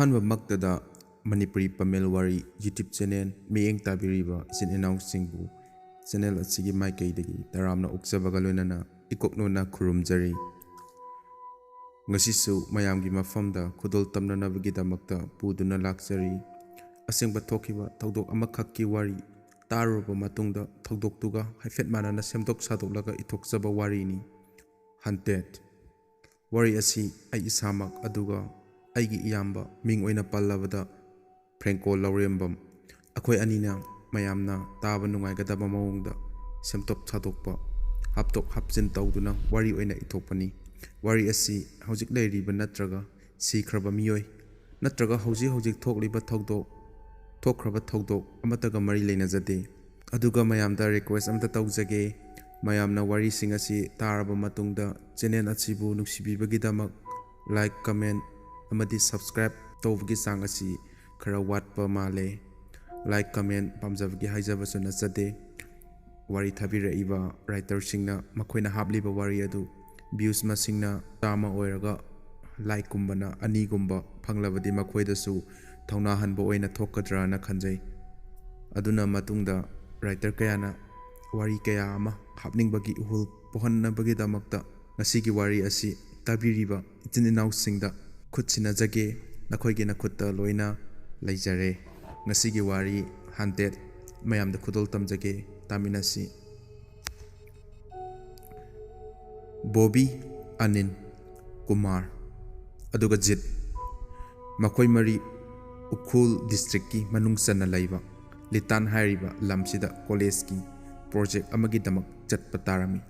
ꯑꯍꯥꯟꯕꯃꯛꯇꯗ Manipuri Pamel Wari YouTube channel miyeng tabiriba isin inaungsingbu channel asigi maikaidagi taramna uksabaga loinana ikoknona khurumjari ngasisu mayamgi mafamda khudol tamnanabagidamakta puduna lakjari asengba thokiba thodok amakhakki wari taruba matungda thodoktuga haifet manana semdok sadoklaga ithokjaba wari ni Haunted wari asi ai isamak aduga aigi iyamba ming oina pallabada Franco Lourembam akhoi anina mayamna taba nungaigadaba mawongda semtop thadokpa haptok hapjin tawduna wari oina ithokpani wari asi hojik leiriba natraga sikraba miyoi natraga hojik thokliba thokraba thodok amataga mari leinajade aduga mayamda request amta tawjage mayamna wari sing asi taraba matungda channel achibu nuksibibagidama like comment amadi subscribe tawbagi sang asi khara watpa male like comment pamjabagi haijabasу nasade wari thabiraiba writer singna makoina habliba wari adu views masingna tama oiraga like kumbana ani gumba phanglabadi makoidasu thauna hanbo oina thokadra na khanjai aduna matungda writer kayana wari kaya ama hapningbagi uhul pohannabagi damakta ngasigi wari asi tabiriba itininaw singda khutchina jage nakhoigi na khutta loina leijare ngasigi wari Haunted mayamda khudol tamjage taminasi Bobby Anin Kumar aduga Jit makhoi mari Ukhul district ki manungsana laiba Litan hairiba lamsida college ki project amagi damak chatpa tarami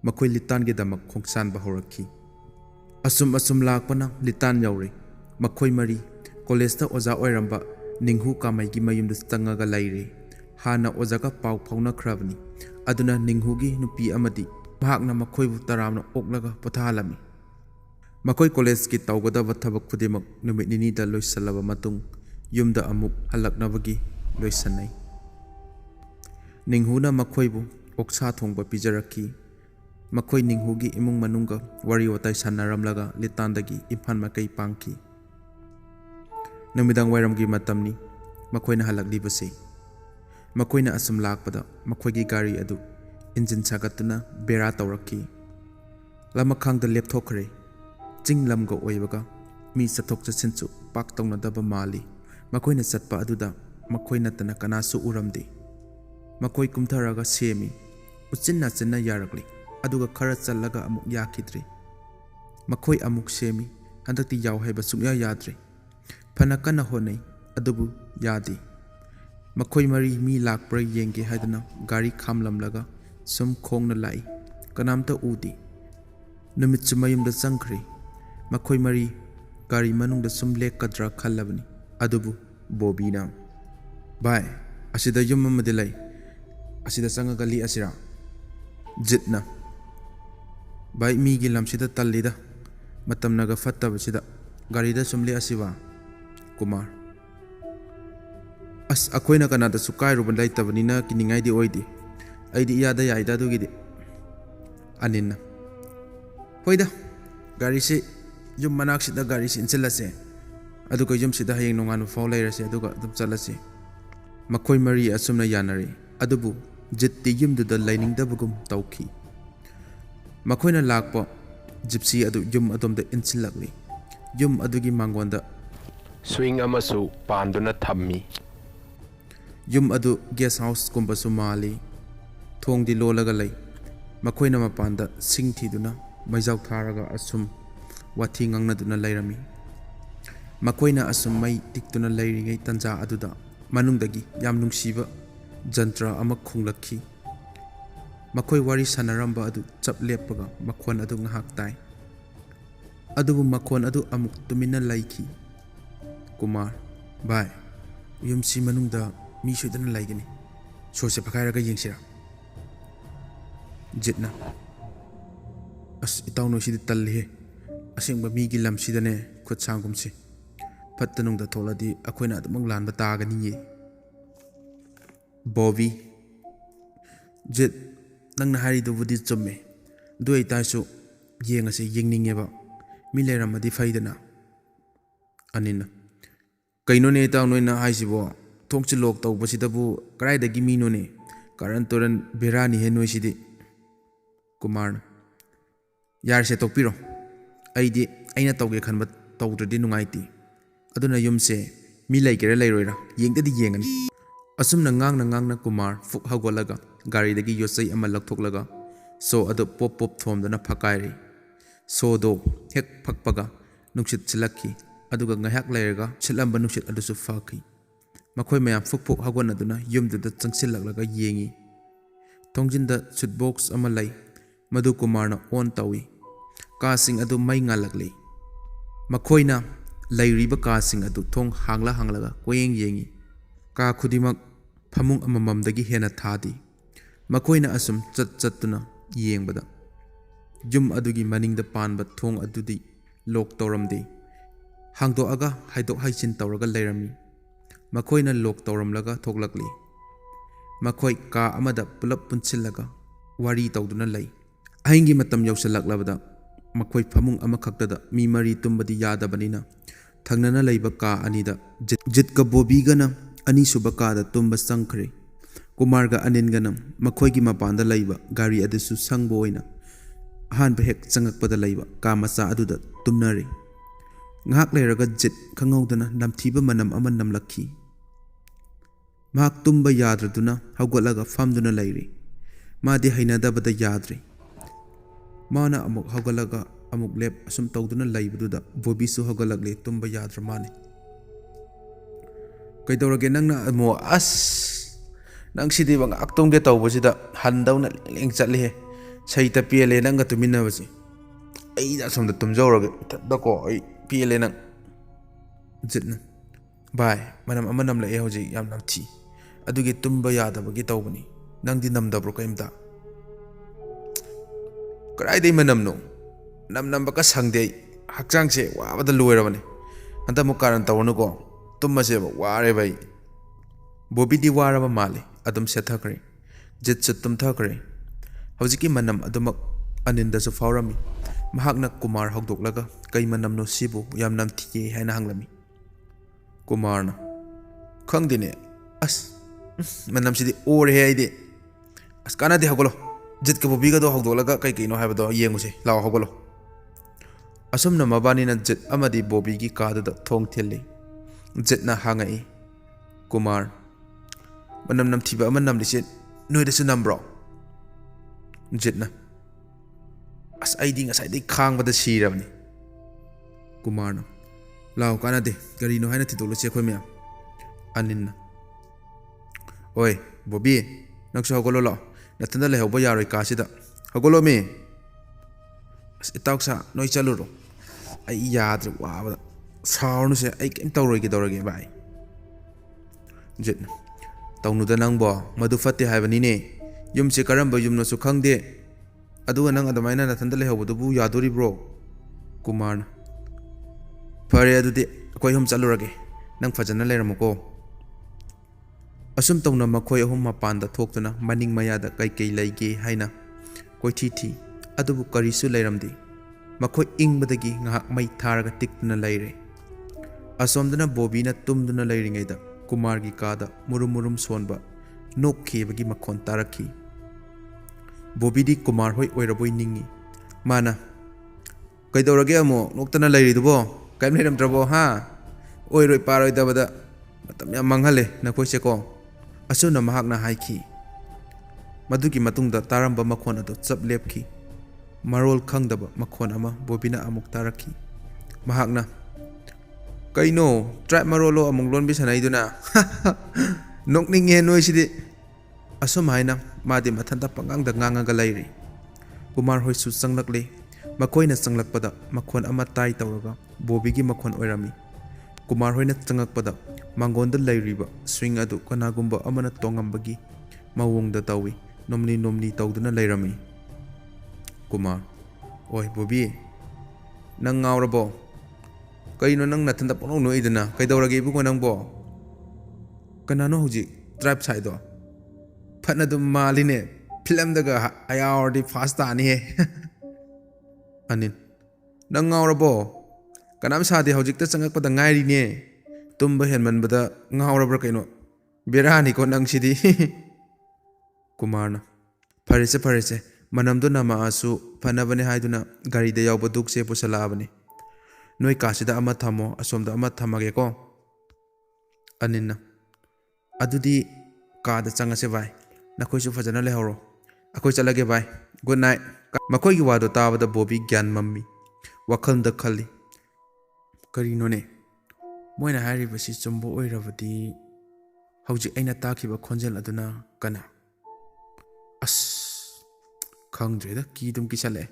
makhoi Litan gi damak khongsan ba horakhi asum lakpana Litan yaure makhoi mari college ta oza oiramba ninghu kamai gi mayumda changaga laire hana oza ka pau phauna khrabni aduna ninghu gi nupi amadi bhagna makhoi bu taramna oklaga pothalami makhoi college ki tawgada thabak khudimak numit nini da loisalaba matung yumda amuk halaknabagi loisanai ninghuna makhoi bu oksa thongba pijarakhi makhoi ninghu gi imung manunga wari watai sanaramlaga Litandagi imhan makai pangki numidang wairamgi matamni makoina halaklibase makoina asum lakpada makoigi gari adu engine sagatuna bera tawrakhi lamakhangda lepthokre chinglamga oibaga mi sathok chasinchu pak tawna daba mali makoina chatpa aduda makoina tana kanasu uramde makoi kumtharaga semi uchinna chinna yarakli aduga khara challaga amuk yakhidre makoi amuk semi handakti yaw haiba sukya yadre phana kana honai adubu yadi makhoi mari mi lakpra yenge haidana gari khamlamlaga sum khongna lai kanamta udi numit sumayumda changkhre makhoi mari gari manungda sum lekadra khallabani adubu Bobby na bai asida yum amade lai asida changa gali asira Jitna bai mi gi lamsida tallida matamnaga fattabasida garida sumle asiba Kumar akoina kanada sukai ruban laitabani kiningai di oidi aidi iyada yaida dugidi Aninna hoida gari se yum manak sida gari se inselase aduga yum sida hayeng nongan faw lairase aduga dum chalase makhoi mari asumna yanare adubu Jitti yumduda lainingdabagum tawki makhoina lakpa gypsy adu yum adomda insilakli yum adugi mangwanda swing amasu panduna thammi yum adu guest house kumbasu mali thongdi lolaga lay makhoina mapanda singthiduna maijaw tharaga asum wathi ngangnaduna lairami makhoina asum mai tiktuna lairingai tanja aduda manungdagi yam nungsiba jantra ama khunglakhi makhoi wari sanaramba adu chaplepaga makhon adu ngahak tai adubu makhon adu amuk tumina laiki Kumar bai yumsi manungda mi sudana laigani sose phakairaga yengsira Jitna itawno sidi tallihe asengba mi gi lamsidane khut sangumsi pattanungda tholadi akoina adumang lanba tagani ye Bobby Jit nangna haridubudi chumme duai taisu yengase yengningeba mi leramadi faidana ꯑꯅꯤꯅ ꯀꯩꯅꯣꯅꯦ ꯏꯇꯥꯎ ꯅꯣꯏꯅ ꯍꯥꯏꯁꯤꯕꯣ ꯊꯣꯡꯁꯤ ꯂꯣꯛ ꯇꯧꯕꯁꯤꯗꯕꯨ ꯀꯗꯥꯏꯗꯒꯤ ꯃꯤꯅꯣꯅꯦ ꯀꯥꯔꯟ turn ꯕꯦꯔꯥꯅꯤꯍꯦ ꯅꯣꯏꯁꯤꯗꯤ ꯀꯨꯃꯥꯔꯅ ꯌꯥꯔꯁꯦ ꯇꯣꯛꯄꯤꯔꯣ ꯑꯩꯗꯤ ꯑꯩꯅ ꯇꯧꯒꯦ ꯈꯟꯕ ꯇꯧꯗ꯭ꯔꯗꯤ ꯅꯨꯡꯉꯥꯏꯇꯦ ꯑꯗꯨꯅ ꯌꯨꯝꯁꯦ ꯃꯤ ꯂꯩꯒꯦꯔꯥ ꯂꯩꯔꯣꯏꯔꯥ ꯌꯦꯡꯗꯗꯤ ꯌꯦꯡꯒꯅꯤ ꯑꯁꯨꯝꯅ ꯉꯥꯡꯅ ꯀꯨꯃꯥꯔ ꯐꯨꯛ ꯍꯧꯒꯠꯂꯒ ꯒꯥꯔꯤꯗꯒꯤ ꯌꯣꯠꯆꯩ ꯑꯃ ꯂꯧꯊꯣꯛꯂꯒ ꯁꯣ ꯑꯗꯨ ꯄꯣꯞ ꯄꯣꯞ ꯊꯣꯝꯗꯨꯅ ꯐꯛꯀꯥꯏꯔꯤ ꯁꯣꯗꯣ ꯍꯦꯛ ꯐꯛꯄꯒ ꯅꯨꯡꯁꯤꯠ ꯁꯤꯠꯂꯛꯈꯤ ꯑꯗꯨꯒ ꯉꯥꯏꯍꯥꯛ ꯂꯩꯔꯒ ꯁꯤꯠꯂꯝꯕ ꯅꯨꯡꯁꯤꯠ ꯑꯗꯨꯁꯨ ꯐꯈꯤ ꯃꯈꯣꯏ ꯃꯌꯥꯝ ꯐꯨꯛ ꯐꯨꯛ ꯍꯧꯒꯠꯅꯗꯨꯅ ꯌꯨꯝꯗꯨꯗ ꯆꯪꯁꯤꯜꯂꯛꯂꯒ ꯌꯦꯡꯉꯤ ꯊꯣꯡꯖꯤꯟꯗ ꯁ꯭ꯋꯤꯠ ꯕꯣꯛꯁ ꯑꯃ ꯂꯩ ꯃꯗꯨ ꯀꯨꯃꯥꯔꯅ ꯑꯣꯟ ꯇꯧꯏ ꯀꯥꯁꯤꯡ ꯑꯗꯨ ꯃꯩ ꯉꯥꯜꯂꯛꯂꯤ ꯃꯈꯣꯏꯅ ꯂꯩꯔꯤꯕ ꯀꯥꯁꯤꯡ ꯑꯗꯨ ꯊꯣꯡ ꯍꯥꯡꯂꯒ ꯀꯣꯌꯦꯡ ꯌꯦꯡꯉꯤ ꯀꯥ ꯈꯨꯗꯤꯡꯃꯛ ꯐꯃꯨꯡ ꯑꯃꯃꯝꯗꯒꯤ ꯍꯦꯟꯅ ꯊꯥꯗꯦ ꯃꯈꯣꯏꯅ ꯑꯁꯨꯝ ꯆꯠꯇꯨꯅ ꯌꯦꯡꯕꯗ ꯌꯨꯝ ꯑꯗꯨꯒꯤ ꯃꯅꯤꯡꯗ ꯄꯥꯟꯕ ꯊꯣꯡ ꯑꯗꯨꯗꯤ ꯂꯣꯛ ꯇꯧꯔꯝꯗꯦ ꯍꯥꯡꯗꯣꯛꯑꯒ ꯍꯥꯏꯗꯣꯛ ꯍꯩꯖꯤꯟ ꯇꯧꯔꯒ ꯂꯩꯔꯝꯃꯤ ꯃꯈꯣꯏꯅ ꯂꯣꯛ ꯇꯧꯔꯝꯂꯒ ꯊꯣꯛꯂꯛꯂꯤ ꯃꯈꯣꯏ ꯀꯥ ꯑꯃꯗ ꯄꯨꯂꯞ ꯄꯨꯟꯁꯤꯜꯂꯒ ꯋꯥꯔꯤ ꯇꯧꯗꯨꯅ ꯂꯩ ꯑꯍꯤꯡꯒꯤ ꯃꯇꯝ ꯌꯧꯁꯤꯜꯂꯛꯂꯕꯗ ꯃꯈꯣꯏ ꯐꯃꯨꯡ ꯑꯃꯈꯛꯇꯗ ꯃꯤ 4 ꯇꯨꯝꯕꯗꯤ ꯌꯥꯗꯕꯅꯤꯅ ꯊꯪꯅꯅ ꯂꯩꯕ ꯀꯥ ꯑꯅꯤꯗ ꯖꯤꯠꯀ ꯕꯣꯕꯤꯒꯅ ꯑꯅꯤꯁꯨꯕ ꯀꯥꯗ ꯇꯨꯝꯕ ꯆꯪꯈ꯭ꯔꯦ ꯀꯨꯃꯥꯔꯒ ꯑꯅꯤꯜꯒꯅ ꯃꯈꯣꯏꯒꯤ ꯃꯄꯥꯟꯗ ꯂꯩꯕ ꯒꯥꯔꯤ ꯑꯗꯨꯁꯨ ꯁꯪꯕ ꯑꯣꯏꯅ ꯑꯍꯥꯟꯕ ꯍꯦꯛ ꯆꯪꯉꯛꯄꯗ ꯂꯩꯕ ꯀꯥ ꯃꯆꯥ ꯑꯗꯨꯗ ꯇꯨꯝꯅꯔꯤ ꯉꯥꯏꯍꯥꯛ ꯂꯩꯔꯒ ꯖꯤꯠ ꯈꯪꯍꯧꯗꯅ ꯅꯝꯊꯤꯕ ꯃꯅꯝ ꯑꯃ ꯅꯝꯂꯛꯈꯤ ꯃꯍꯥꯛ ꯇꯨꯝꯕ ꯌꯥꯗ꯭ꯔꯗꯨꯅ ꯍꯧꯒꯠꯂꯒ ꯐꯝꯗꯨꯅ ꯂꯩꯔꯤ ꯃꯥꯗꯤ ꯍꯩꯅꯗꯕꯗ ꯌꯥꯗ꯭ꯔꯤ ꯃꯥꯅ ꯑꯃꯨꯛ ꯍꯧꯒꯠꯂꯒ ꯑꯃꯨꯛ ꯂꯦꯞ ꯑꯁꯨꯝ ꯇꯧꯗꯨꯅ ꯂꯩꯕꯗꯨꯗ ꯕꯣꯕꯤꯁꯨ ꯍꯧꯒꯠꯂꯛꯂꯦ ꯇꯨꯝꯕ ꯌꯥꯗ꯭ꯔ ꯃꯥꯜꯂꯦ ꯀꯩꯗꯧꯔꯒꯦ ꯅꯪꯅ ꯑꯃꯨꯛ ꯅꯪ ꯁꯤꯗꯤ ꯉꯥꯛ ꯇꯨꯝꯒꯦ ꯇꯧꯕꯁꯤꯗ ꯍꯟꯗꯧꯅ ꯂꯦꯡ ꯆꯠꯂꯤꯍꯦ ꯁꯩꯇ ꯄꯦꯜꯂꯦ ꯅꯪꯒ ꯇꯨꯃꯤꯟꯅꯕꯁꯤ ꯑꯩꯗ ꯑꯁꯣꯝꯗ ꯇꯨꯝꯖꯧꯔꯒꯦ ꯏꯊꯟꯗꯀꯣ ꯑꯩ ꯄꯦꯜꯂꯦ ꯅꯪ ꯖꯤꯠꯅ ꯚꯥꯏ ꯃꯅꯝ ꯑꯃ ꯅꯝꯂꯛꯑꯦ ꯍꯧꯖꯤꯛ ꯌꯥꯝ ꯅꯝꯊꯤ ꯑꯗꯨꯒꯤ ꯇꯨꯝꯕ ꯌꯥꯗꯕꯒꯤ ꯇꯧꯕꯅꯤ ꯅꯪꯗꯤ ꯅꯝꯗꯕ꯭ꯔꯣ ꯀꯩꯝꯇ ꯀꯗꯥꯏꯗꯩ ꯃꯅꯝꯅꯣ ꯅꯝꯕꯒ ꯁꯪꯗꯦ ꯑꯩ ꯍꯛꯆꯥꯡꯁꯦ ꯋꯥꯕꯗ ꯂꯣꯏꯔꯕꯅꯤ ꯍꯟꯗꯛ ꯑꯃꯨꯛ ꯀꯥꯔꯟ ꯇꯧꯔꯅꯨꯀꯣ ꯇꯨꯝꯃꯁꯦꯕ ꯋꯥꯔꯦꯕ ꯑꯩ ꯕꯣꯕꯤꯗꯤ ꯋꯥꯔꯕ ꯃꯥꯜꯂꯤ ꯑꯗꯨꯝ ꯁꯦꯠꯊꯈ꯭ꯔꯦ ꯖꯤꯠꯁꯨ ꯇꯨꯝꯊꯈ꯭ꯔꯦ ꯍꯧꯖꯤꯛꯀꯤ ꯃꯅꯝ ꯑꯗꯨꯃꯛ ꯑꯅꯤꯟꯗꯁꯨ ꯐꯥꯎꯔꯝꯃꯤ ꯃꯍꯥꯛꯅ ꯀꯨꯃꯥꯔ ꯍꯧꯗꯣꯛꯂꯒ ꯀꯩ ꯃꯅꯝꯅꯣ ꯁꯤꯕꯨ ꯌꯥꯝ ꯅꯝꯊꯤꯌꯦ ꯍꯥꯏꯅ ꯍꯪꯂꯝꯃꯤ ꯀꯨꯃꯥꯔꯅ ꯈꯪꯗꯦꯅꯦ ꯃꯅꯝꯁꯤꯗꯤ ꯑꯣꯔꯦꯍꯦ ꯑꯩꯗꯤ ꯀꯥꯟꯅꯗꯦ ꯍꯧꯒꯠꯂꯣ ꯖꯤꯠꯀ ꯕꯣꯕꯤꯒꯗꯣ ꯍꯧꯗꯣꯛꯂꯒ ꯀꯩꯅꯣ ꯍꯥꯏꯕꯗꯣ ꯌꯦꯡꯉꯨꯁꯦ ꯂꯥꯛꯑꯣ ꯍꯧꯒꯠꯂꯣ ꯑꯁꯨꯝꯅ ꯃꯕꯥꯅꯤꯅ ꯖꯤꯠ ꯑꯃꯗꯤ ꯕꯣꯕꯤꯒꯤ ꯀꯥꯗꯨꯗ ꯊꯣꯡ ꯊꯤꯜꯂꯤ ꯖꯤꯠꯅ ꯍꯪꯉꯛꯏ ꯀꯨꯃꯥꯔ ꯃꯅꯝ ꯅꯝꯊꯤꯕ ꯑꯃ ꯅꯝꯂꯤꯁꯦ ꯅꯣꯏꯗꯁꯨ ꯅꯝꯕ꯭ꯔꯣ ꯖꯤꯠꯅ ꯑꯩꯗꯤ ꯉꯁꯥꯏꯗꯒꯤ ꯈꯥꯡꯕꯗ ꯁꯤꯔꯕꯅꯤ ꯀꯨꯃꯥꯔꯅ ꯂꯥꯛꯑꯣ ꯀꯥꯟꯅꯗꯦ ꯀꯔꯤꯅꯣ ꯍꯥꯏꯅ ꯊꯤꯗꯣꯛꯂꯁꯤ ꯑꯩꯈꯣꯏ ꯃꯌꯥꯝ ꯑꯅꯤꯜꯅ ꯑꯣꯏ ꯕꯣꯕꯤ ꯅꯪꯁꯨ ꯍꯧꯒꯠꯂꯣ ꯂꯥꯛꯑꯣ ꯅꯊꯟꯗ ꯂꯩꯍꯧꯕ ꯌꯥꯔꯣꯏ ꯀꯥꯁꯤꯗ ꯍꯧꯒꯠꯂꯣꯃꯤ ꯏꯇꯥꯎꯁꯥ ꯅꯣꯏ ꯆꯠꯂꯨꯔꯣ ꯑꯩ ꯌꯥꯗ꯭ꯔꯦ ꯋꯥꯕꯗ ꯁꯥꯎꯔꯅꯨꯁꯦ ꯑꯩ ꯀꯩꯝ ꯇꯧꯔꯣꯏꯒꯦꯗꯧꯔꯒꯦ ꯚꯥꯏ ꯖꯤꯠꯅ ꯇꯧꯅꯨꯗ ꯅꯪꯕꯣ ꯃꯗꯨ ꯐꯠꯇꯦ ꯍꯥꯏꯕꯅꯤꯅꯦ ꯌꯨꯝꯁꯦ ꯀꯔꯝꯕ ꯌꯨꯝꯅꯣꯁꯨ ꯈꯪꯗꯦ ꯑꯗꯨꯒ ꯅꯪ ꯑꯗꯨꯃꯥꯏꯅ ꯅꯊꯟꯗ ꯂꯩꯍꯧꯕꯗꯨꯕꯨ ꯌꯥꯗꯣꯔꯤꯕ꯭ꯔꯣ ꯀꯨꯃꯥꯔꯅ ꯐꯔꯦ ꯑꯗꯨꯗꯤ ꯑꯩꯈꯣꯏ ꯑꯍꯨꯝ ꯆꯠꯂꯨꯔꯒꯦ ꯅꯪ ꯐꯖꯅ ꯂꯩꯔꯝꯃꯨꯀꯣ ꯑꯁꯨꯝ ꯇꯧꯅ ꯃꯈꯣꯏ ꯑꯍꯨꯝ ꯃꯄꯥꯟꯗ ꯊꯣꯛꯇꯨꯅ ꯃꯅꯤꯡ ꯃꯌꯥꯗ ꯀꯩꯀꯩ ꯂꯩꯒꯦ ꯍꯥꯏꯅ ꯀꯣꯏꯊꯤ ꯊꯤ ꯑꯗꯨꯕꯨ ꯀꯔꯤꯁꯨ ꯂꯩꯔꯝꯗꯦ ꯃꯈꯣꯏ ꯏꯪꯕꯗꯒꯤ ꯉꯥꯏꯍꯥꯛ ꯃꯩ ꯊꯥꯔꯒ ꯇꯤꯛꯇꯨꯅ ꯂꯩꯔꯦ ꯑꯁꯣꯝꯗꯅ ꯕꯣꯕꯤꯅ ꯇꯨꯝꯗꯨꯅ ꯂꯩꯔꯤꯉꯩꯗ ꯀꯨꯃꯥꯔꯒꯤ ꯀꯥꯗ ꯃꯨꯔꯨꯝ ꯃꯨꯔꯨꯝ ꯁꯣꯟꯕ ꯅꯣꯛꯈꯤꯕꯒꯤ ꯃꯈꯣꯟ ꯇꯥꯔꯛꯈꯤ ꯕꯣꯕꯤꯗꯤ ꯀꯨꯃꯥꯔ ꯍꯣꯏ ꯑꯣꯏꯔꯕꯣꯏ ꯅꯤꯡꯉꯤ ꯃꯥꯅ ꯀꯩꯗꯧꯔꯒꯦ ꯑꯃꯨꯛ ꯅꯣꯛꯇꯅ ꯂꯩꯔꯤꯗꯨꯕꯣ ꯀꯔꯤꯝ ꯂꯩꯔꯝꯗ꯭ꯔꯕꯣ ꯑꯣꯏꯔꯣꯏ ꯄꯥꯔꯣꯏꯗꯕꯗ ꯃꯇꯝ ꯌꯥꯝ ꯃꯥꯡꯍꯜꯂꯦ ꯅꯈꯣꯏꯁꯦꯀꯣ ꯑꯁꯨꯝꯅ ꯃꯍꯥꯛꯅ ꯍꯥꯏꯈꯤ ꯃꯗꯨꯒꯤ ꯃꯇꯨꯡꯗ ꯇꯥꯔꯝꯕ ꯃꯈꯣꯟ ꯑꯗꯨ ꯆꯞ ꯂꯦꯞꯈꯤ ꯃꯔꯣꯜ ꯈꯪꯗꯕ ꯃꯈꯣꯟ ꯑꯃ ꯕꯣꯕꯤꯅ ꯑꯃꯨꯛ ꯇꯥꯔꯛꯈꯤ ꯃꯍꯥꯛꯅ ꯀꯩꯅꯣ ꯇ꯭ꯔꯥꯏꯕ ꯃꯔꯣꯜꯂꯣ ꯑꯃꯨꯛ ꯂꯣꯟꯕꯤ ꯁꯥꯟꯅꯩꯗꯨꯅ ꯅꯣꯛꯅꯤꯡꯉꯦ ꯅꯣꯏꯁꯤꯗꯤ ꯑꯁꯨꯝ ꯍꯥꯏꯅ ꯃꯥꯗꯤ ꯃꯊꯟꯇ ꯄꯪꯉꯥꯡꯗ ꯉꯥꯡꯉꯒ ꯂꯩꯔꯤ ꯀꯨꯃꯥꯔ ꯍꯣꯏꯁꯨ ꯆꯪꯂꯛꯂꯦ ꯃꯈꯣꯏꯅ ꯆꯪꯂꯛꯄꯗ ꯃꯈꯣꯟ ꯑꯃ ꯇꯥꯏ ꯇꯧꯔꯒ ꯕꯣꯕꯤꯒꯤ ꯃꯈꯣꯟ ꯑꯣꯏꯔꯝꯃꯤ ꯀꯨꯃꯥꯔ ꯍꯣꯏꯅ ꯆꯪꯉꯛꯄꯗ ꯃꯥꯡꯒꯣꯟꯗ ꯂꯩꯔꯤꯕ ꯁ꯭ꯋꯤꯡ ꯑꯗꯨ ꯀꯅꯥꯒꯨꯝꯕ ꯑꯃꯅ ꯇꯣꯡꯉꯝꯕꯒꯤ ꯃꯑꯣꯡꯗ ꯇꯧꯏ ꯅꯣꯝꯂꯤ ꯅꯣꯝꯂꯤ ꯇꯧꯗꯨꯅ ꯂꯩꯔꯝꯃꯤ ꯀꯨꯃꯥꯔ ꯑꯣꯏ ꯕꯣꯕꯤ ꯅꯪ ꯉꯥꯎꯔꯕꯣ ꯀꯩꯅꯣ ꯅꯪ ꯅꯊꯟꯇ ꯄꯨꯡꯅꯣꯛ ꯅꯣꯛꯏꯗꯨꯅ ꯀꯩꯗꯧꯔꯒꯦ ꯏꯕꯨꯡꯉꯣ ꯅꯪꯕꯣ ꯀꯅꯥꯅꯣ ꯍꯧꯖꯤꯛ ꯇ꯭ꯔꯥꯏꯕ ꯁꯥꯏꯗꯣ ꯐꯠꯅ ꯑꯗꯨꯝ ꯃꯥꯜꯂꯤꯅꯦ ꯐꯤꯂꯝꯗꯒ ꯌꯥꯎꯔꯗꯤ ꯐꯥꯁ ꯇꯥꯅꯤꯍꯦ ꯑꯅꯤꯜ ꯅꯪ ꯉꯥꯎꯔꯕꯣ Kanam sade hojikta changakpada ngairi ne. Tumba henmanbada ngaurabra kaino. Berani ko nang sidi. Kumarna. Farese. Manamdo nama asu panabane haiduna gari da yawba dukse pusalabane. Noi kasida ama thamo asomda ama thamage ko. Aninna. Adudi kada changase bai. Nakoi su fajana lehoro. Akoi chalage bai. Good night. Makoi gi wado tabada Bobby gyan mammi. Wakhalda khali. Karino ne. Moina haribasi chumbo oirabadi. Hauji aina takiba khonjel aduna kana. As khangdreda kidum kisale.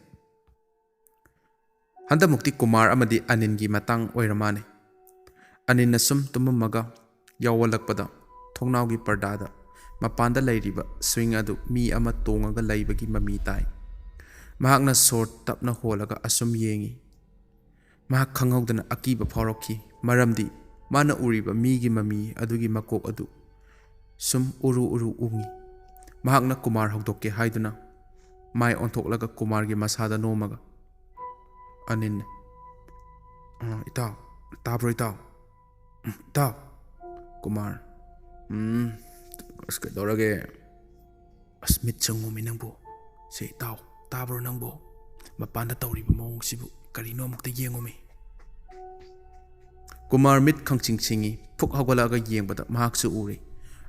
Handa mukti Kumar amadi Anin gi matang oiramane. Anin nasum tumamaga yawalakpada thongnaw gi pardada mapanda lairiba swing adu mi ama tongaga laibagi mami tai. Mahakna sor tapna holaga asum yengi. Mahak khanghaudana akiba phawrokhi maramdi mana uriba mi gi mami adugi makok adu sum uru ungi. Mahakna Kumar hokdokke haiduna mai onthoklaga Kumar gi masada nomaga. Anin itaw tabro itaw itaw Kumar aske dorage asmit changumi nangbo se itaw tabro nangbo mapanda tawriba mawong sibu karino mukta yengome. Kumar mit khangchingchingi phuk hawalaga yengbada mahaksu uri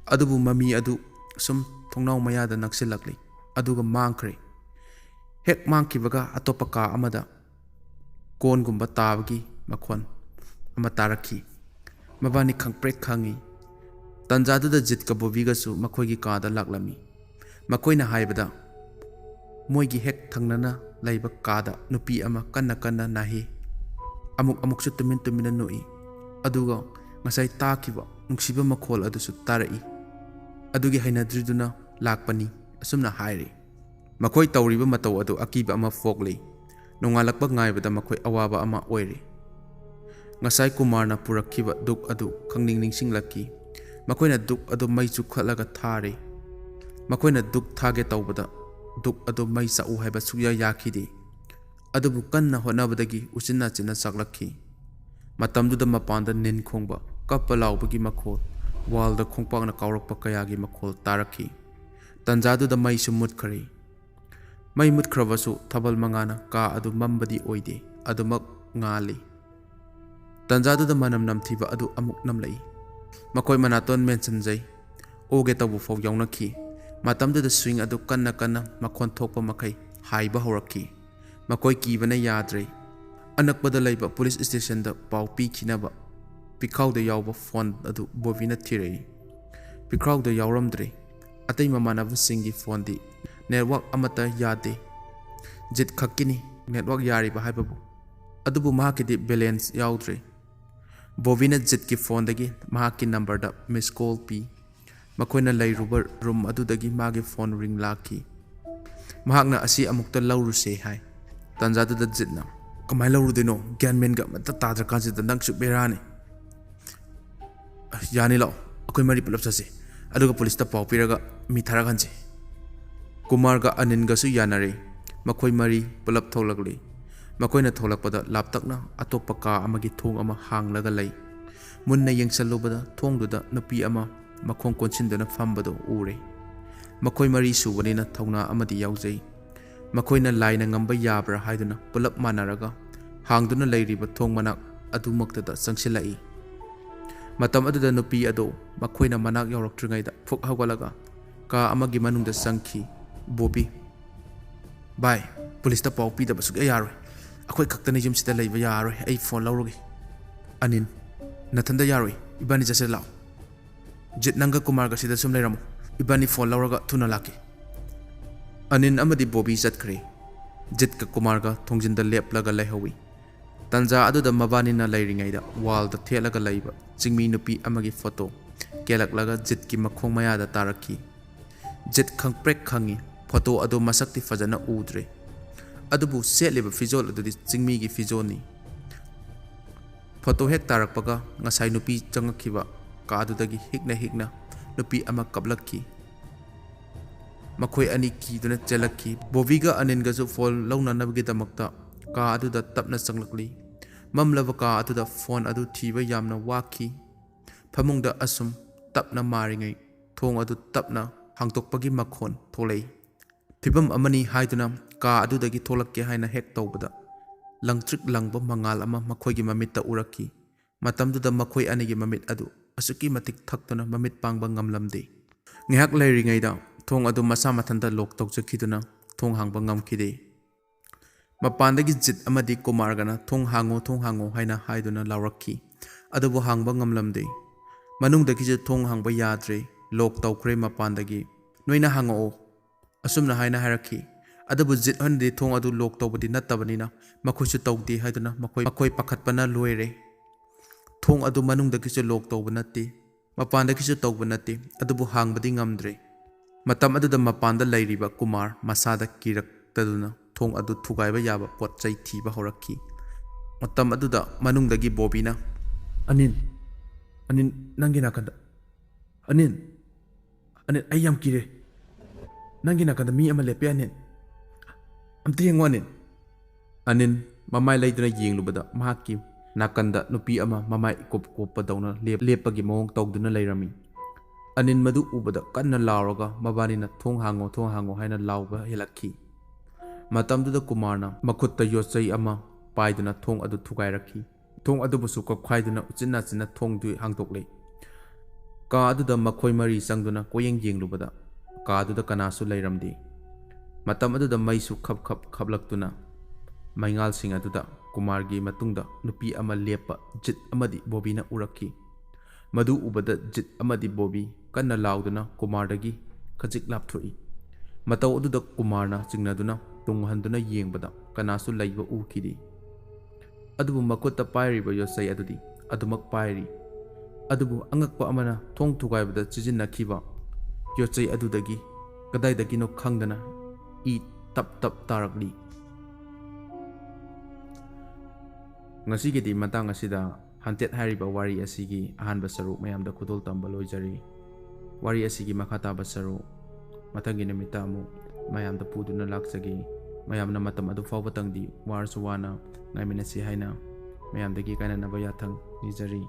adubu mami adu sum thongnaw mayada naksilakli aduga mangkhre. Hek mangkibaga atopa ka amada kon gumba tabagi makhon ama tarakhi. Mabani khangprek khangi. Tanjaduda jit ka boviga su makhoigi kada laklami. Makoina haibada moigi hek thangnana laiba kada nupi ama kanna nahi. Amuk su tumin nui. Aduga ngasai takiba nungsiba makhol adusu tarai. Adugi hainadriduna lakpani asumna hairi. Makoi tawriba mataw adu akiba ama fogli. Nongalakba ngaibada makoi awaba ama oiri. Ngasai Kumarna purakkiba duk adu khangningsinglaki. Makoina duk adu mai chukhatlaga thari. Makoina duk thage tawbada duk adu mai sa'u haiba sukya yakhidi. Adubu kanna honabadagi usinna china saklakhi. Matamduda mapanda nin khongba kappa laubagi makhol walda khongpakna kawrakpa kayagi makhol tarakhi. Tanjaduda mai sumut khari. Mai mutkhrabasu thabal mangana ka adu mambadi oide adumak ngali. Tanjaduda manam namthiba adu amuk namlai. Makoi manaton mensanjai oge tabu faw yawnakhi. Matamduda swing adu kanna makhon thokpa makai haiba horakhi. Makoi kibana yadre. Anakbada laiba police station da pau pikhinaba pikhawda yawba phone adu Bovina thirei. Pikhawda yawramdre. Atai mamanaba singi phone di network amata yade. Jit khakini network yariba haibabu. Adubu mahakidi balance yaudre. Bovina jit ki phone dagi mahaki number da miss call pi. Makoina lairuba room adudagi magi phone ring laki. Mahakna asi amukta lauruse hai. Tanjaduda jitna. Kamai laurudino gyanmen ga mata tadra kanjida nangsu berani. Yani lao akoi mari pulap sase. Aduga police ta pau piraga mi tharaganse. Kumar ga Anin ga su yanare. Makoi mari pulap tholakli. Makoina tholakpada laptakna atopa ka amagi thong ama hanglaga lay. Munna yengsalubada thongduda nupi ama makhong konsindana fambado ure. Makoi mari subanina thongna amadi yaujai. Makoina laina ngamba yabra haiduna pulap manaraga hangduna lairiba thong manak adumaktada sangsilai. Matam aduda nupi ado makoina manak yawraktringaida phuk hawalaga ka amagi manungda sangki. Bobby bye police ta pau pi da basuk ayaroi akoi khaktani jum sida leiba yaroi ai phone laurogi. Anin nathanda yaroi ibani jase lao jit nanga Kumar ga sida sum leiramo ibani phone lauraga thuna laki. Anin amadi Bobby chatkre. Jit ka Kumar ga thongjinda leplaga laihawi. Tanja aduda mabani na lairingaida wall da thelaga laiba chingmi nupi amagi photo kelaklaga jit ki makhong maya da tarakhi. Jit khangprek khangi photo adu masakti fajana udre. Adubu setleba fizol adudi chingmi gi fizoni. Photo hek tarakpaga ngasai nupi changakhiba ka adudagi hikna nupi ama kablakhi. Makoi ani kiduna chelakhi. Boviga Anin ga su fall launa nabagi damakta ka aduda tapna changlakli. ꯃꯝꯂꯕ ꯀꯥ ꯑꯗꯨꯗ phone ꯑꯗꯨ ꯊꯤꯕ ꯌꯥꯝꯅ ꯋꯥꯈꯤ꯫ ꯐꯃꯨꯡꯗ ꯑꯁꯨꯝ ꯇꯞꯅ ꯃꯥꯔꯤꯉꯩ ꯊꯣꯡ ꯑꯗꯨ ꯇꯞꯅ ꯍꯥꯡꯗꯣꯛꯄꯒꯤ ꯃꯈꯣꯟ ꯊꯣꯛꯂꯛꯏ꯫ ꯐꯤꯚꯝ ꯑꯃꯅꯤ ꯍꯥꯏꯗꯨꯅ ꯀꯥ ꯑꯗꯨꯗꯒꯤ ꯊꯣꯛꯂꯛꯀꯦ ꯍꯥꯏꯅ ꯍꯦꯛ ꯇꯧꯕꯗ ꯂꯪꯇ꯭ꯔꯤꯛ ꯂꯪꯕ ꯃꯉꯥꯜ ꯑꯃ ꯃꯈꯣꯏꯒꯤ ꯃꯃꯤꯠꯇ ꯎꯔꯛꯈꯤ꯫ ꯃꯇꯝꯗꯨꯗ ꯃꯈꯣꯏ ꯑꯅꯤꯒꯤ ꯃꯃꯤꯠ ꯑꯗꯨ ꯑꯁꯨꯛꯀꯤ ꯃꯇꯤꯛ ꯊꯛꯇꯨꯅ ꯃꯃꯤꯠ ꯄꯥꯡꯕ ꯉꯝꯂꯝꯗꯦ꯫ ꯉꯥꯏꯍꯥꯛ ꯂꯩꯔꯤꯉꯩꯗ ꯊꯣꯡ ꯑꯗꯨ ꯃꯁꯥ ꯃꯊꯟꯇ ꯂꯣꯛ ꯇꯧꯖꯈꯤꯗꯨꯅ ꯊꯣꯡ ꯍꯥꯡꯕ ꯉꯝꯈꯤꯗꯦ꯫ ꯃꯄꯥꯟꯗꯒꯤ ꯖꯤꯠ ꯑꯃꯗꯤ ꯀꯨꯃꯥꯔꯒꯅ ꯊꯣꯡ ꯍꯥꯡꯉꯣ ꯍꯥꯏꯅ ꯍꯥꯏꯗꯨꯅ ꯂꯥꯎꯔꯛꯈꯤ꯫ ꯑꯗꯨꯕꯨ ꯍꯥꯡꯕ ꯉꯝꯂꯝꯗꯦ꯫ ꯃꯅꯨꯡꯗꯒꯤꯁꯨ ꯊꯣꯡ ꯍꯥꯡꯕ ꯌꯥꯗ꯭ꯔꯦ, ꯂꯣꯛ ꯇꯧꯈ꯭ꯔꯦ ꯃꯄꯥꯟꯗꯒꯤ, ꯅꯣꯏꯅ ꯍꯥꯡꯉꯛꯑꯣ ꯑꯁꯨꯝꯅ ꯍꯥꯏꯅ ꯍꯥꯏꯔꯛꯈꯤ꯫ ꯑꯗꯨꯕꯨ ꯖꯤꯠ ꯍꯣꯏꯅꯗꯤ ꯊꯣꯡ ꯑꯗꯨ ꯂꯣꯛ ꯇꯧꯕꯗꯤ ꯅꯠꯇꯕꯅꯤꯅ ꯃꯈꯣꯏꯁꯨ ꯇꯧꯗꯦ ꯍꯥꯏꯗꯨꯅ ꯃꯈꯣꯏ ꯄꯥꯈꯠꯄꯅ ꯂꯣꯏꯔꯦ꯫ ꯊꯣꯡ ꯑꯗꯨ ꯃꯅꯨꯡꯗꯒꯤꯁꯨ ꯂꯣꯛ ꯇꯧꯕ ꯅꯠꯇꯦ, ꯃꯄꯥꯟꯗꯒꯤꯁꯨ ꯇꯧꯕ ꯅꯠꯇꯦ, ꯑꯗꯨꯕꯨ ꯍꯥꯡꯕꯗꯤ ꯉꯝꯗ꯭ꯔꯦ꯫ ꯃꯇꯝ ꯑꯗꯨꯗ ꯃꯄꯥꯟꯗ ꯂꯩꯔꯤꯕ ꯀꯨꯃꯥꯔ ꯃꯁꯥꯗ ꯀꯤꯔꯛꯇꯗꯨꯅ ꯊꯣꯡ ꯑꯗꯨ ꯊꯨꯒꯥꯏꯕ ꯌꯥꯕ ꯄꯣꯠ ꯆꯩ ꯊꯤꯕ ꯍꯧꯔꯛꯈꯤ꯫ ꯃꯇꯝ ꯑꯗꯨꯗ ꯃꯅꯨꯡꯗꯒꯤ ꯕꯣꯕꯤꯅ "ꯑꯅꯤꯟ, ꯑꯅꯤꯟ ꯅꯪꯒꯤ ꯅꯥꯀꯟꯗ, ꯑꯅꯤꯟ, ꯑꯅꯤꯟ ꯑꯩ ꯌꯥꯝ ꯀꯤꯔꯦ, ꯅꯪꯒꯤ ꯅꯥꯀꯟꯗ ꯃꯤ ꯑꯃ ꯂꯦꯞꯄꯦ ꯑꯅꯤꯟ, ꯑꯝꯇ ꯌꯦꯡꯉꯣ ꯑꯅꯤꯟ." ꯑꯅꯤꯟ ꯃꯃꯥꯏ ꯂꯩꯗꯨꯅ ꯌꯦꯡꯂꯨꯕꯗ ꯃꯍꯥꯛꯀꯤ ꯅꯥꯀꯟꯗ ꯅꯨꯄꯤ ꯑꯃ ꯃꯃꯥꯏ ꯏꯀꯣꯞ ꯀꯣꯞꯄꯗꯧꯅ ꯂꯦꯞꯄꯒꯤ ꯃꯑꯣꯡ ꯇꯧꯗꯨꯅ ꯂꯩꯔꯝꯃꯤ꯫ ꯑꯅꯤꯟ ꯃꯗꯨ ꯎꯕꯗ ꯀꯟꯅ ꯂꯥꯎꯔꯒ ꯃꯕꯥꯅꯤꯅ ꯊꯣꯡ ꯍꯥꯡꯉꯣ ꯍꯥꯏꯅ ꯂꯥꯎꯕ ꯍꯦꯜꯂꯛꯈꯤ꯫ ꯃꯇꯝꯗꯨꯗ ꯀꯨꯃꯥꯔꯅ ꯃꯈꯨꯠꯇ ꯌꯣꯠꯆꯩ ꯑꯃ ꯄꯥꯏꯗꯨꯅ ꯊꯣꯡ ꯑꯗꯨ ꯊꯨꯒꯥꯏꯔꯛꯈꯤ꯫ ꯊꯣꯡ ꯑꯗꯨꯕꯨꯁꯨ ꯀꯣꯞꯈꯥꯏꯗꯨꯅ ꯎꯆꯤꯟ-ꯅꯥꯆꯤꯟꯅ ꯊꯣꯡꯗꯨ ꯍꯥꯡꯗꯣꯛꯂꯦ꯫ ꯀꯥ ꯑꯗꯨꯗ ꯃꯈꯣꯏ ꯃꯔꯤ ꯆꯪꯗꯨꯅ ꯀꯣꯌꯦꯡ ꯌꯦꯡꯂꯨꯕꯗ ꯀꯥ ꯑꯗꯨꯗ ꯀꯅꯥꯁꯨ ꯂꯩꯔꯝꯗꯦ꯫ ꯃꯇꯝ ꯑꯗꯨꯗ ꯃꯩꯁꯨ ꯈꯞ ꯈꯞ ꯈꯞꯂꯛꯇꯨꯅ ꯃꯩꯉꯥꯜꯁꯤꯡ ꯑꯗꯨꯗ ꯀꯨꯃꯥꯔꯒꯤ ꯃꯇꯨꯡꯗ ꯅꯨꯄꯤ ꯑꯃ ꯂꯦꯞꯄ ꯖꯤꯠ ꯑꯃꯗꯤ ꯕꯣꯕꯤꯅ ꯎꯔꯛꯈꯤ꯫ ꯃꯗꯨ ꯎꯕꯗ ꯖꯤꯠ ꯑꯃꯗꯤ ꯕꯣꯕꯤ ꯀꯟꯅ ꯂꯥꯎꯗꯨꯅ ꯀꯨꯃꯥꯔꯗꯒꯤ ꯈꯖꯤꯛ ꯂꯥꯞꯊꯣꯛꯏ꯫ ꯃꯇꯧ ꯑꯗꯨꯗ ꯀꯨꯃꯥꯔꯅ ꯆꯤꯡꯅꯗꯨꯅ ꯇꯨꯡ ꯍꯟꯗꯨꯅ ꯌꯦꯡꯕꯗ ꯀꯅꯥꯁꯨ ꯂꯩꯕ ꯎꯈꯤꯗꯦ꯫ ꯑꯗꯨꯕꯨ ꯃꯈꯨꯠꯇ ꯄꯥꯏꯔꯤꯕ ꯌꯣꯠꯆꯩ ꯑꯗꯨꯗꯤ ꯑꯗꯨꯃꯛ ꯄꯥꯏꯔꯤ꯫ ꯑꯗꯨꯕꯨ ꯑꯉꯛꯄ ꯑꯃꯅ ꯊꯣꯡ ꯊꯨꯒꯥꯏꯕꯗ ꯁꯤꯖꯤꯟꯅꯈꯤꯕ ꯌꯣꯠꯆꯩ ꯑꯗꯨꯗꯒꯤ ꯀꯗꯥꯏꯗꯒꯤꯅꯣ ꯈꯪꯗꯅ ꯏ ꯇꯞ ꯇꯞ ꯇꯥꯔꯛꯂꯤ꯫ ꯉꯁꯤꯒꯤꯗꯤ ꯃꯇꯥꯡ ꯑꯁꯤꯗ ꯍꯟꯇꯦꯠ ꯍꯥꯏꯔꯤꯕ ꯋꯥꯔꯤ ꯑꯁꯤꯒꯤ ꯑꯍꯥꯟꯕ ꯁꯔꯨꯛ ꯃꯌꯥꯝꯗ ꯈꯨꯗꯣꯜ ꯇꯝꯕ ꯂꯣꯏꯖꯔꯤ꯫ ꯋꯥꯔꯤ ꯑꯁꯤꯒꯤ ꯃꯈꯥ ꯇꯥꯕ ꯁꯔꯨꯛ ꯃꯊꯪꯒꯤ ꯅꯨꯃꯤꯠꯇ ꯑꯃꯨꯛ ꯃꯌꯥꯝꯗ ꯄꯨꯗꯨꯅ ꯂꯥꯛꯆꯒꯦ꯫ ꯃꯌꯥꯝꯅ ꯃꯇꯝ ꯑꯗꯨ ꯐꯥꯎꯕꯇꯪꯗꯤ ꯋꯥꯔꯁꯨ ꯋꯥꯅ ꯉꯥꯏꯃꯤꯟꯅꯁꯤ ꯍꯥꯏꯅ ꯃꯌꯥꯝꯗꯒꯤ ꯀꯥꯏꯅꯅꯕ ꯌꯥꯊꯪ ꯅꯤꯖꯔꯤ꯫